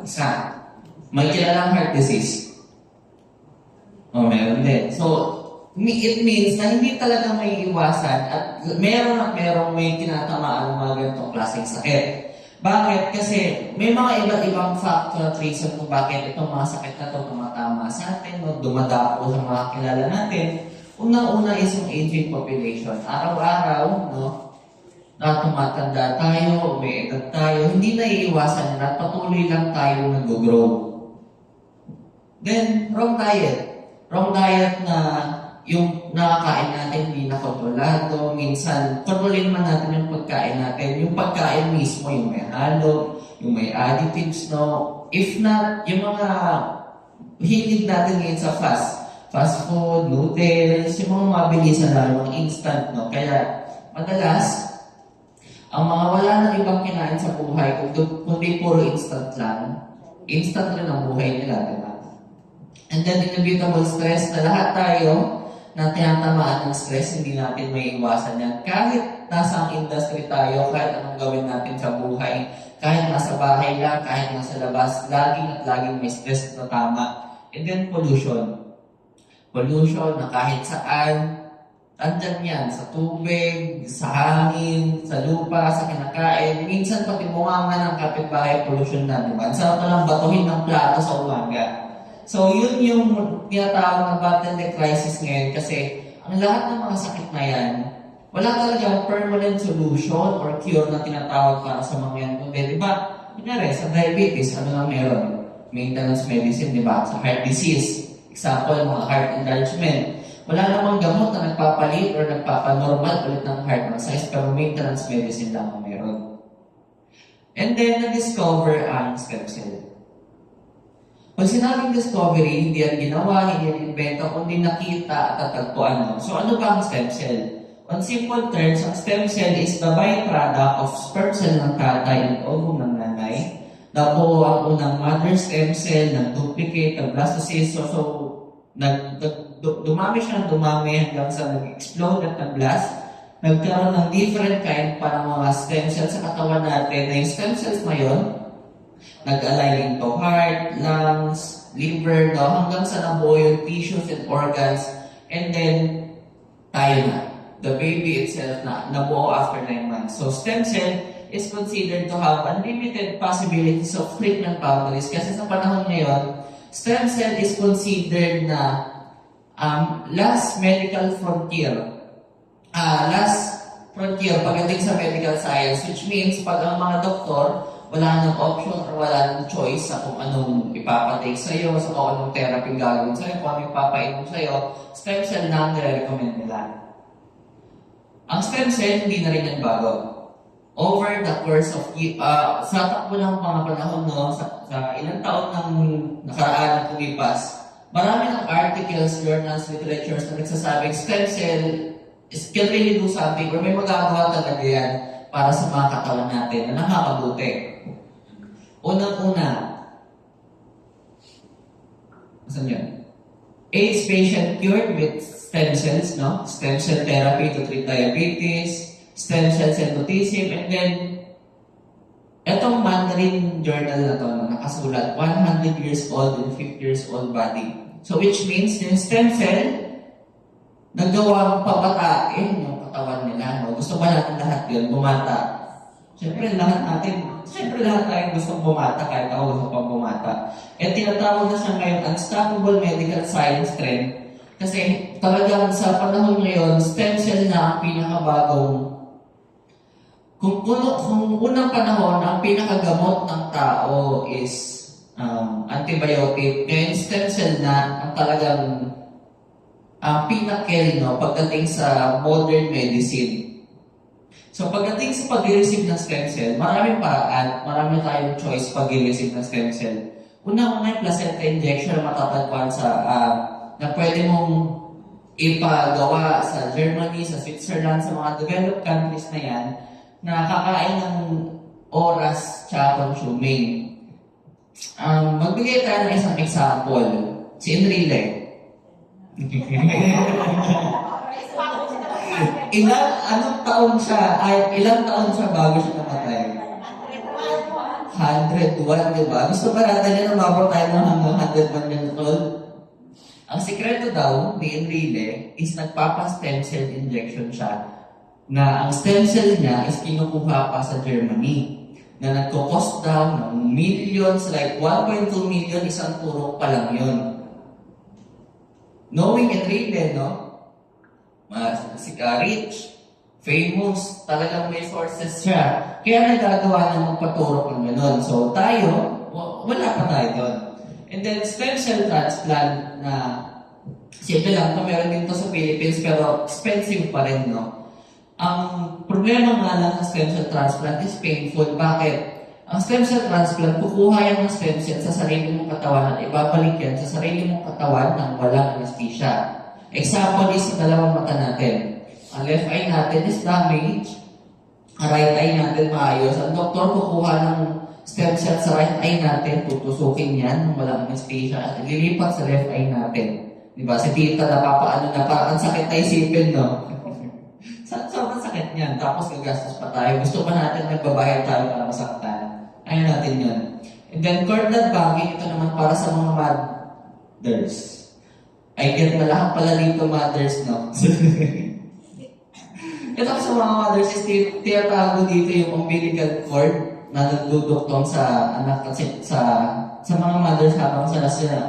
Isa. May kilalang heart disease. O, meron din. So, it means na hindi talaga may iwasan at merong may tinatamaan ng mga ganitong klaseng sakit. Bakit? Kasi may mga iba't ibang factor at reason kung bakit itong mga sakit na ito tumatama sa atin o dumadapo sa mga kilala natin. Unang-una is yung aging population. Araw-araw, no, na tumatanda tayo, may edad tayo, hindi na iiwasan na patuloy lang tayo nag-grow. Then, wrong diet. Wrong diet na yung nakakain natin hindi na kontrolado. Minsan, kontrolin man natin yung pagkain natin. Yung pagkain mismo, yung may halo, yung may additives, no? If not, yung mga hilig natin ngayon sa fast food, noodles, yung mga mabilisan na, yung instant, no? Kaya, madalas, ang mga wala nang ibang kinain sa buhay, kundi puro instant rin ang buhay nila, diba? And then, inevitable stress na lahat tayo na tinatamaan ng stress, hindi natin may iwasan yan. Kahit nasa ang industry tayo, kahit anong gawin natin sa buhay, kahit nasa bahay lang, kahit nasa labas, laging may stress na tama. And then, pollution. Pollution na kahit saan, andyan yan, sa tubig, sa hangin, sa lupa, sa kinakain. Minsan, pati bunganga ng kapitbahay, pollution na, di ba? Sarap na lang batuhin ng plato sa umaga. So, yun yung tinatawag na bottleneck crisis ngayon kasi ang lahat ng mga sakit na yan, wala talagang permanent solution or cure na tinatawag para sa mga yan. Kundi, di ba? Kunyari, sa diabetes, ano lang meron? Maintenance medicine, di ba? Sa heart disease, example, mga heart enlargement. Wala namang gamot na nagpapalit or nagpapanormal ulit ng heart size, pero maintenance medicine lang ang meron. And then, na-discover ang stem cell. Pag sinabing discovery, hindi yan ginawa, hindi yan invento, kundi nakita at tatagpuan mo. So ano ba ang stem cell? On simple terms, ang stem cell is the byproduct of sperm cell ng tatay at ovum ng nanay. Nabuo ang unang mother stem cell, nag-duplicate, nag-blastocyst. So dumami siya, hanggang sa nag-explode at nag-blast. Nagkaroon ng different kind para mga stem cells sa katawan natin. Na yung stem cells na yun, nag-align into heart, lungs, liver, no? Hanggang sa nabuo yung tissues and organs. And then, tayo na. The baby itself na nabuo after 9 months. So, stem cell is considered to have unlimited possibilities of treatment boundaries. Kasi sa panahon ngayon, stem cell is considered na last medical frontier. Last frontier pagdating sa medical science, which means pag ang mga doktor wala nang option or wala nang choice sa kung anong ipapatake sa'yo, sa kung anong therapy gagawin sa'yo, kung anong ipapainom sa'yo, stem cell na ang nire-recommend nila. Ang stem cell, hindi na rin yan bago. Over the course of, sa takbo ng mga panahon, no, sa ilang taon ng nakaraan at tumipas, marami ng articles, journals, literatures na nagsasabing stem cell can really do something or may magagawa talaga yan para sa mga katawan natin na nakakabuti. Unang-una, saan yun? AIDS patient cured with stem cells, no? Stem cell therapy to treat diabetes, stem cell synthetism, and then, etong Mandarin journal na to, nakasulat, 100 years old and 50 years old body. So, which means, yung stem cell, nagawang pabatain yung katawan nila, no? Gusto ba natin lahat yun, bumata? Siyempre, lahat tayo gusto bumata, kahit ako gusto pang bumata. At tinatawag na siya ngayon unstoppable medical science trend. Kasi talagang sa panahon ngayon, stem cell na ang pinakabagong. Kung unang panahon, ang pinakagamot ng tao is antibiotic. Ngayon, stem cell na ang talagang pinnacle, no, pagdating sa modern medicine. So, pagdating sa pag-receive ng stem cell, maraming paraan, marami tayong choice pag-receive ng stem cell. Una-una yung placenta injection na matatagpuan sa, na pwede mong ipagawa sa Germany, sa Switzerland, sa mga developed countries na yan, na kakain ng oras tsaka consuming. Magbigay tayo ng isang example. Si Enrile. Ilang taon siya bago siya namatay? 101, di ba? Gusto ba natin yan umabot tayo ng hanggang 101 years old? Ang sikreto daw ni Enrile is nagpapa-stem cell injection siya na ang stem cell niya is kinukuha pa sa Germany na nagko-cost daw ng millions, like 1.2 million, isang turok pa lang yun. Knowing Enrile, no? Rich, famous, talagang may sources siya. Kaya nagagawa na magpaturok ng gano'n. So tayo, wala pa tayo doon. And then stem cell transplant na simple lang, meron din to sa Philippines pero expensive pa rin, no? Ang problema nga lang sa stem cell transplant is painful. Bakit? Ang stem cell transplant, kukuha yan ng stem cell sa sarili mong katawan at ibabalik yan sa sarili mong katawan ng walang anesthesia. Example is sa dalawang mata natin. Ang left eye natin is damaged. Ang right eye natin maayos. Ang doktor kukuha ng stem cell sa right eye natin, tutusukin yan ng walang anesthesia at ililipat sa left eye natin. Diba? Si tita napapaano na parang ang sakit na isipin, no? Sobrang sakit niyan. Tapos gagastos pa tayo. Gusto pa natin nagbabayad tayo para masaktan. Ayaw natin yun. And then cordless banking, ito naman para sa mga mothers. I get malakang pala dito mothers, no? Ito sa mga mothers is tinatago dito yung umbilical cord na nagduduktong sa anak kasi sa mga mothers habang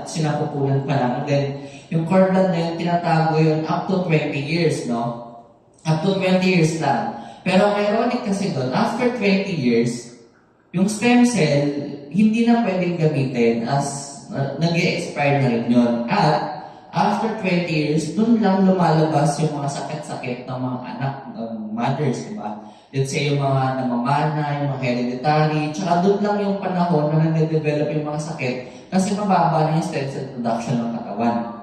sinapupunan pa lang. And then, yung cord blood na yun, tinatago yun up to 20 years, no? Up to 20 years lang. Pero ang ironic kasi doon, after 20 years, yung stem cell, hindi na pwedeng gamitin as nag-i-expire na rin yun. At after 20 years, doon lang lumalabas yung mga sakit-sakit ng mga anak ng mothers, di ba? Let's say yung mga namamana, yung mga hereditary, tsaka doon lang yung panahon na nag-develop yung mga sakit kasi mababa na yung stem cell production ng katawan.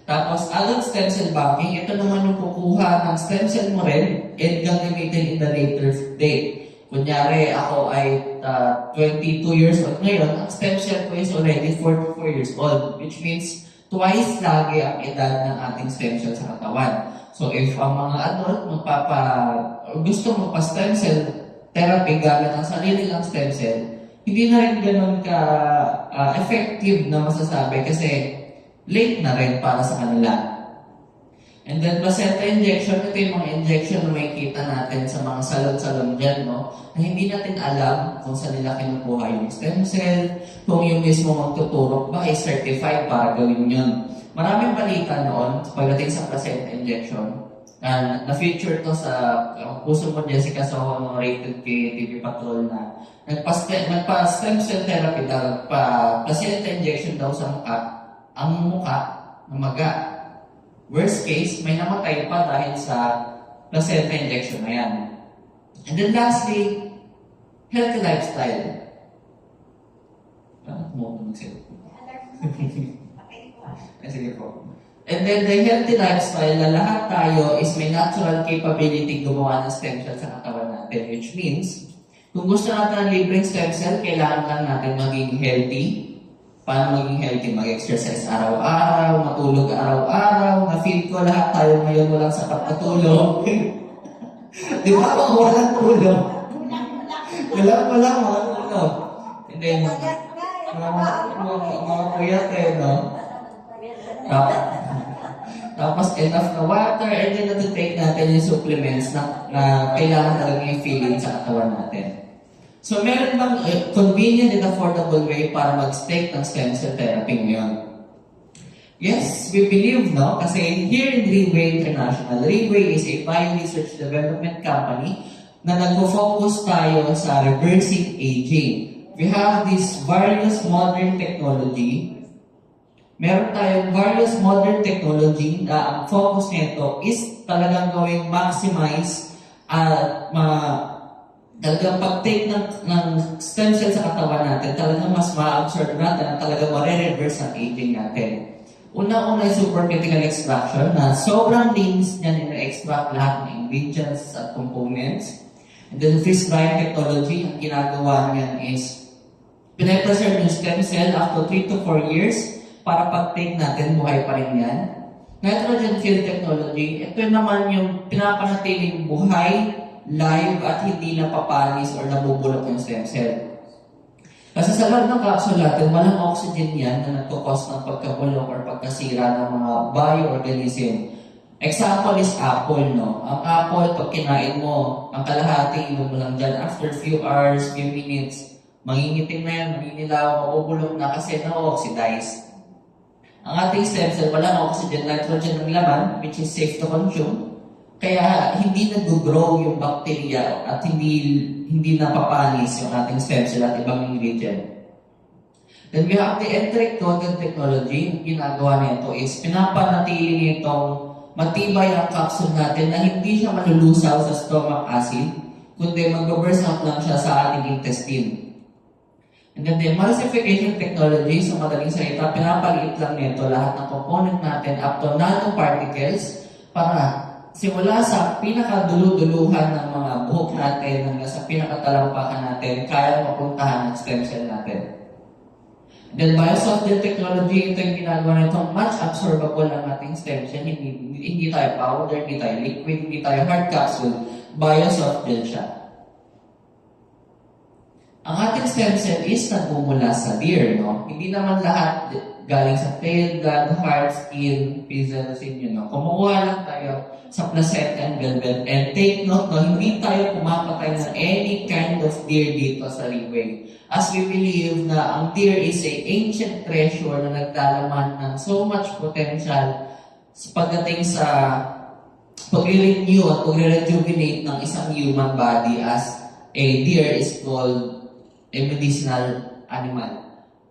Tapos, adult stem cell banking, ito naman yung kukuha ng stem cell mo rin and gagamitin in the later date. Kunyari, ako ay 22 years old ngayon, ang stem cell ko is already 44 years old, which means twice lagi ang edad ng ating stem cell sa katawan. So, if ang mga adult gusto magpa-stem cell therapy gamit ang sarili ng stem cell, hindi na rin ganun ka-effective na masasabi kasi late na rin para sa kanila. And then, placenta injection, ito yung mga injection na makikita natin sa mga salon-salon dyan, no? Na hindi natin alam kung saan nila kinukuha yung stem cell, kung yung mismo magtuturok ba ay certified para gawin yun. Maraming balita noon pagdating sa placenta injection. Na-feature to sa puso mo, Jessica Soho, no, rated kay TV Patrol na nagpa-stem cell therapy daw, placenta injection daw sa mukha, ang mukha na maga. Worst case, may namatay pa dahil sa placenta injection na yan. And then lastly, healthy lifestyle. Sige po. And then the healthy lifestyle na lahat tayo is may natural capability gumawa ng stem cell sa katawan natin. Which means, kung gusto natin ng libreng stem cell, kailangan lang natin maging healthy. Paano maging healthy? Mag-exercise araw-araw, matulog araw-araw. Na-feel ko lahat tayo ngayon walang sapat na tulog. Di ba? Walang tulog. Walang tulog. And then, mga puyat no? Tapos enough na water, and then natitake natin yung supplements na kailangan talaga yung feeling sa katawan natin. So, meron bang convenient and affordable way para mag-stake ng stem cell therapy ngayon? Yes, we believe, no? Kasi here in Reway International, Reway is a bio-research development company na nag-focus tayo sa reversing aging. We have this various modern technology. Meron tayong various modern technology na ang focus nito is talagang gawing maximize at talagang pag-take ng stem cell sa katawan natin, talagang mas ma-absorb natin at talagang ma-reverse ang aging natin. Una-una yung supercritical extraction na sobrang linis niyan ina-extract lahat ng ingredients at components. And then freeze-drying technology, ang ginagawa niyan is pinapreserve yung stem cell up to 3 to 4 years para pag-take natin, buhay pa rin yan. Nitrogen-filled technology, ito naman yung pinapanatiling buhay, live at hindi napapanis or nabubulok yung stem cell. Kasi sa loob ng capsule natin, walang oxygen yan na nagkukos ng pagkabulok or pagkasira ng mga bioorganism. Example is apple, no? Ang apple, pag kinain mo, ang kalahati, iwan mo lang dyan. After few hours, few minutes, mangingitim na yan, maninilaw, mabubulok na kasi na-oxidize. Ang ating stem cell, walang oxygen, nitrogen ng laman, which is safe to consume. Kaya hindi nag-grow yung bacteria at hindi napapanis yung ating stem cell at ibang ingredient. Then we have the enteric coated technology. Yung ginagawa nito is pinapanatili nitong matibay ang capsule natin na hindi siya malulusaw sa stomach acid, kundi mag-burst out lang siya sa ating intestine. And then the emulsification technology, sa madaling salita, pinapaliit lang nito lahat ng component natin up to nanoparticles para simula sa pinakaduluduluhan ng mga buhok natin hanggang sa pinakatalampakan natin, kaya mapuntahan ng stem cell natin. Then biosoft gel technology, ito yung ginagawa nito, much absorbable ang ating stem cell. Hindi tayo powder, hindi tayo liquid, hindi tayo hard capsule. Biosoft gel siya. Ang ating stem cell is nagmumula sa deer, no? Hindi naman lahat galing sa tail, gland, heart, skin, pizzle, yun, no? Kumukuha lang tayo sa placenta and velvet. And take note, no? Hindi tayo pumapatay ng any kind of deer dito sa leeway. As we believe na ang deer is a ancient treasure na naglalaman ng so much potential pagdating sa pag-renew at pag-rejuvenate ng isang human body, as a deer is called a medicinal animal.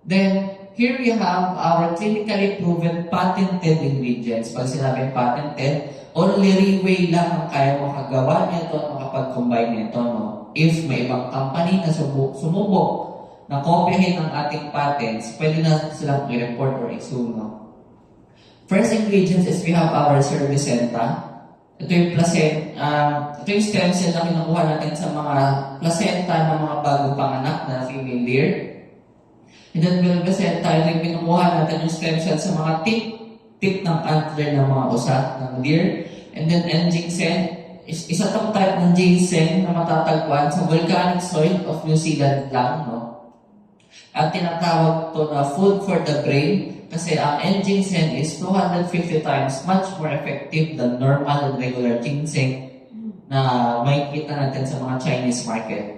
Then, here we have our clinically proven patented ingredients. Pag sinabing patented, only Riway lang ang kaya makagawa nito at makapag-combine nito. No? If may ibang company na sumubok na kopyahin ang ating patents, pwede na silang i-report or i-sue. No? First ingredients is we have our cervicenta. Ito yung ito yung stem cell na kinukuha natin sa mga placenta ng mga bagong panganak na female deer. And then placenta, ito yung kinukuha natin yung stem cell sa mga tip ng antler ng mga usat ng deer. And then ginseng, isa tong type ng ginseng na matatagpuan sa volcanic soil of New Zealand lang, no? At tinatawag to na food for the brain kasi ang ginseng is 250 times much more effective than normal and regular ginseng na makikita natin sa mga Chinese market.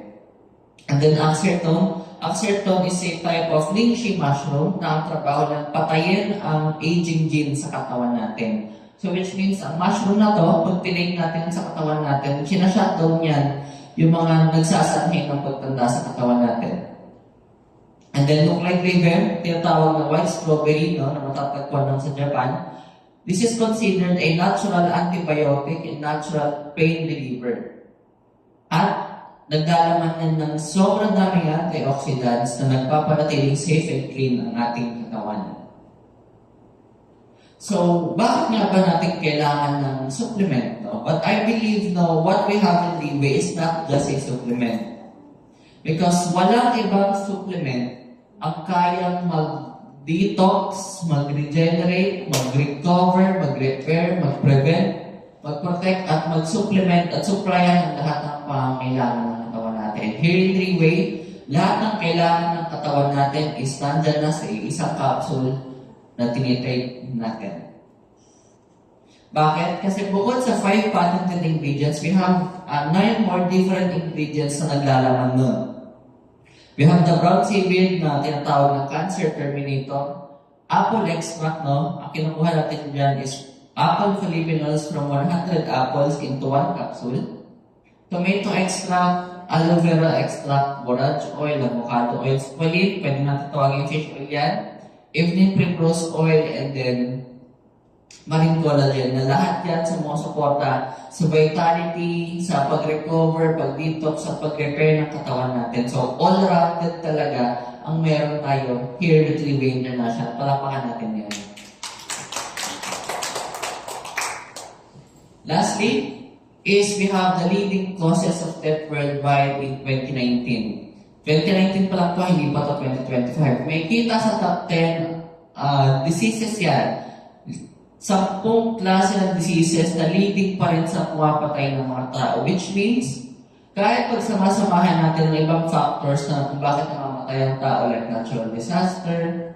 And then axertone is a type of lychee mushroom na ang trabaho ng patayin ang aging gene sa katawan natin. So which means ang mushroom na to, pag tinake natin sa katawan natin, sinashutdown yan yung mga nagsasanhin ng pagtanda sa katawan natin. And then nuclei graver, tinatawag na white strawberry, no, na matatagpuan lang sa Japan. This is considered a natural antibiotic and natural pain reliever. At nagdalaman yan ng sobrang daming antioxidants na nagpapanatiling safe and clean ang ating katawan. So, bakit nga ba natin kailangan ng supplement? No? But I believe, no, what we have in Riway is not just a supplement. Because walang ibang supplement ang kayang mag-detox, mag-regenerate, mag-recover, mag-repair, mag-prevent, mag-protect, at mag-supplement at supplyan ang lahat ng pangangailangan ng katawan natin. Here in Riway, lahat ng kailangan ng katawan natin is nandyan na sa isang capsule na tinitake natin. Bakit? Kasi bukod sa 5 patented ingredients, we have 9 more different ingredients na naglalaman nun. We have the brown seaweed na tinatawag na cancer terminator. Apple extract, no? Ang kinukuha natin dyan is apple polyphenols from 100 apples into 1 capsule. Tomato extract, aloe vera extract, borage oil, avocado oil, squalene, pwede natin tawagin fish oil yan. Evening primrose oil, and then marine collagen, na lahat yan sumusuporta sa vitality, sa pag-recover, pag-detox, sa pag-repair ng katawan natin. So, all-rounded talaga ang meron tayo here with Riway International. Palapakan natin yan. Lastly, is we have the leading causes of death worldwide in 2019. 2019 pa lang to, hindi pa to 2025. May kita sa top 10 diseases yan. 10 klase ng diseases na leading pa rin sa pumapatay ng mga tao. Which means, kahit pag samasamahan natin ng ibang factors na kung bakit namamatay ang tao like natural disaster,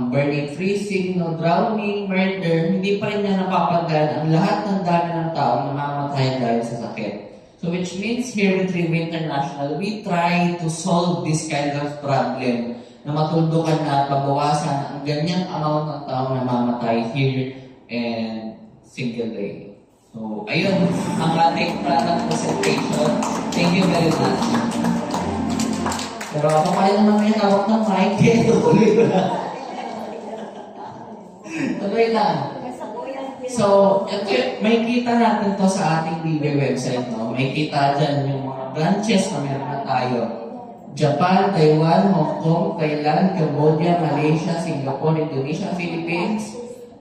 burning, freezing, no, drowning, murder, hindi pa rin niya napapagdaan ang lahat ng dami ng tao na namamatay dahil sa sakit. So which means here with Rewe International, we try to solve this kind of problem na matuldukan na at mabawasan ang ganyang amount ng tao na namamatay here and single day. So, ayun, ang ating product presentation. Thank you very much. Pero ako pa rin naman may hawak ng mic. Tuloy ko lang. Tuloy lang. So, ito, may kita natin to sa ating DB website, no? May kita dyan yung mga branches na meron na tayo. Japan, Taiwan, Hong Kong, Thailand, Cambodia, Malaysia, Singapore, Indonesia, Philippines.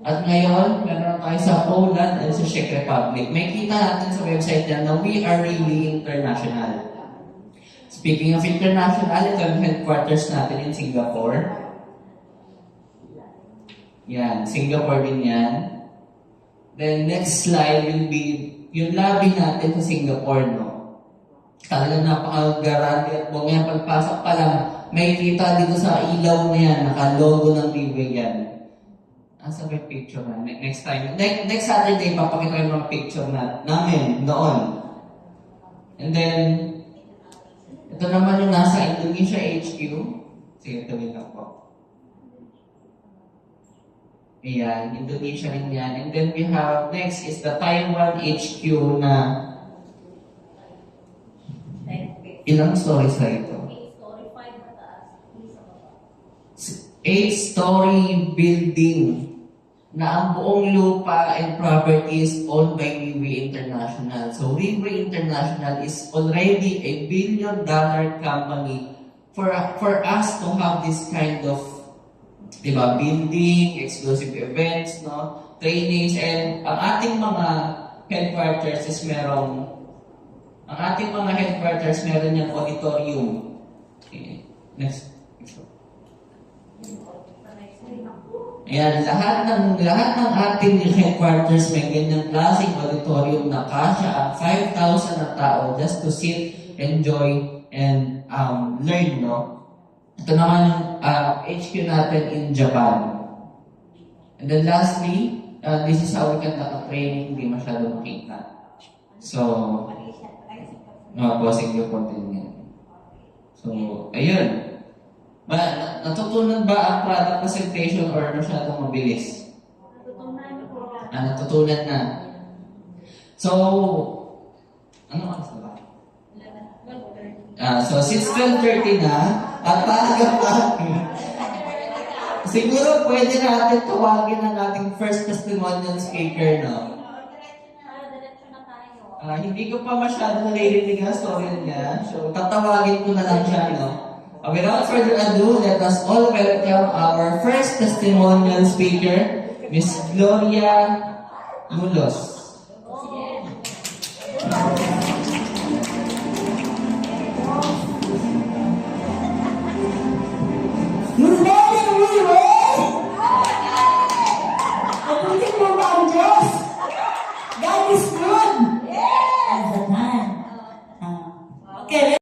At ngayon, meron tayo sa Poland at sa Czech Republic. May kita natin sa website yan na we are really international. Speaking of international, ito ang headquarters natin in Singapore. Yan, Singapore din yan. Then next slide will be yung lobby natin sa Singapore, no? Talagang napaka-garante at bongyan. Pagpasok pa lang, may kita dito sa ilaw na yan, naka-logo ng DB yan. Asa may picture na? Next time. Next Saturday, papakita ko yung mga picture namin noon. And then, ito naman yung nasa Indonesia HQ. Sige, tawin lang po. Ayan, Indonesia rin yan. And then we have, next is the Taiwan HQ na ilang stories na ito? 8-story building na ang buong lupa and property is owned by Rewe International. So Rewe International is already a billion-dollar company for us to have this kind of building, exclusive events, no, trainings, and ang ating mga headquarters is meron yung auditorium. Okay. Next. Ayan, lahat ng ating headquarters may ganyang klaseng auditorium na kasya ang 5,000 na tao just to sit, enjoy, and learn, no? Ito naman yung HQ natin in Japan. And then lastly, this is how we conduct a training, hindi masyado makita. So, Singapore din yan. So, ayun. Natutunan ba ang product presentation or masyadong mabilis? Natutunan na. So, ano oras na ba? So, since 12:30 na, at talaga pa, siguro pwede natin tawagin ang ating first testimonial speaker, no? Hindi ko pa masyadong naririnig ang story niya, so tatawagin ko na lang siya, no? Without further ado, let us all welcome our first testimonial speaker, Miss Gloria Mulos.